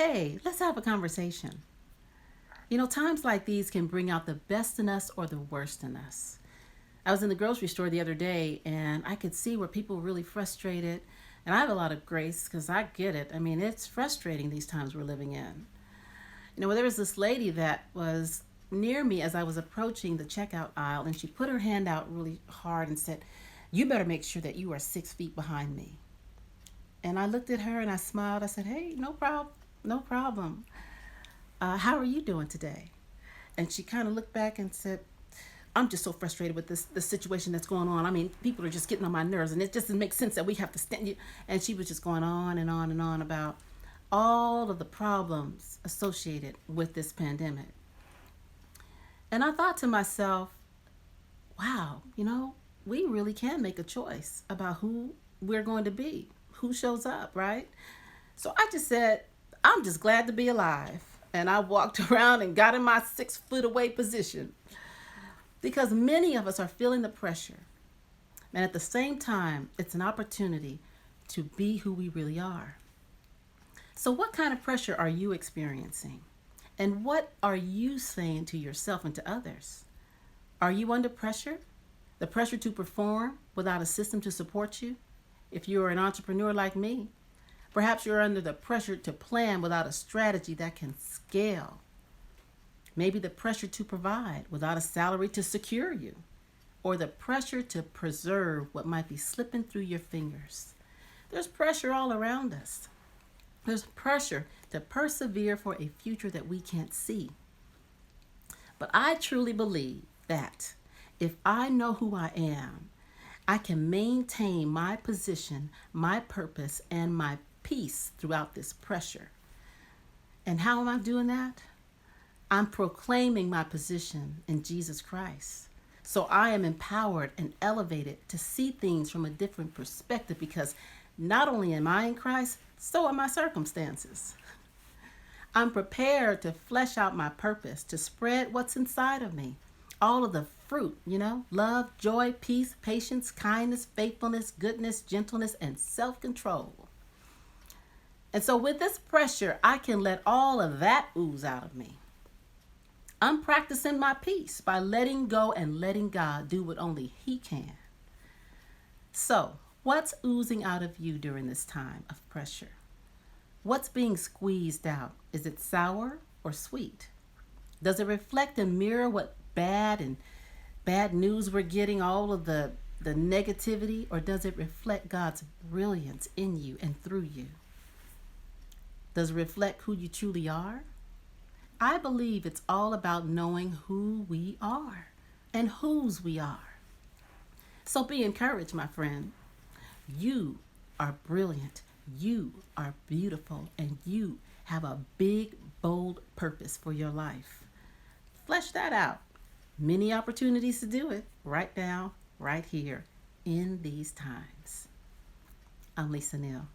Hey, let's have a conversation. Times like these can bring out the best in us or the worst in us. I was in the grocery store the other day and I could see where people were really frustrated. And I have a lot of grace because I get it. I mean, it's frustrating these times we're living in. There was this lady that was near me as I was approaching the checkout aisle, and she put her hand out really hard and said, "You better make sure that you are 6 feet behind me." And I looked at her and I smiled. I said, "Hey, no problem. No problem. How are you doing today?" And she kind of looked back and said, "I'm just so frustrated with this situation that's going on. I mean, people are just getting on my nerves, and it just doesn't make sense that we have to stand." And she was just going on and on and on about all of the problems associated with this pandemic. And I thought to myself, wow, we really can make a choice about who we're going to be, who shows up, right? So I just said, "I'm just glad to be alive." And I walked around and got in my 6 foot away position because many of us are feeling the pressure. And at the same time, it's an opportunity to be who we really are. So, what kind of pressure are you experiencing? And what are you saying to yourself and to others? Are you under pressure? The pressure to perform without a system to support you? If you're an entrepreneur like me, perhaps you're under the pressure to plan without a strategy that can scale. Maybe the pressure to provide without a salary to secure you, or the pressure to preserve what might be slipping through your fingers. There's pressure all around us. There's pressure to persevere for a future that we can't see. But I truly believe that if I know who I am, I can maintain my position, my purpose, and my peace throughout this pressure. And how am I doing that? I'm proclaiming my position in Jesus Christ. So I am empowered and elevated to see things from a different perspective because not only am I in Christ, so are my circumstances. I'm prepared to flesh out my purpose, to spread what's inside of me. All of the fruit, love, joy, peace, patience, kindness, faithfulness, goodness, gentleness, and self-control. And so with this pressure, I can let all of that ooze out of me. I'm practicing my peace by letting go and letting God do what only He can. So, what's oozing out of you during this time of pressure? What's being squeezed out? Is it sour or sweet? Does it reflect and mirror what bad news we're getting, all of the negativity, or does it reflect God's brilliance in you and through you? Does it reflect who you truly are? I believe it's all about knowing who we are and whose we are. So be encouraged, my friend. You are brilliant. You are beautiful, and you have a big, bold purpose for your life. Flesh that out. Many opportunities to do it right now, right here, in these times. I'm Lisa Neal.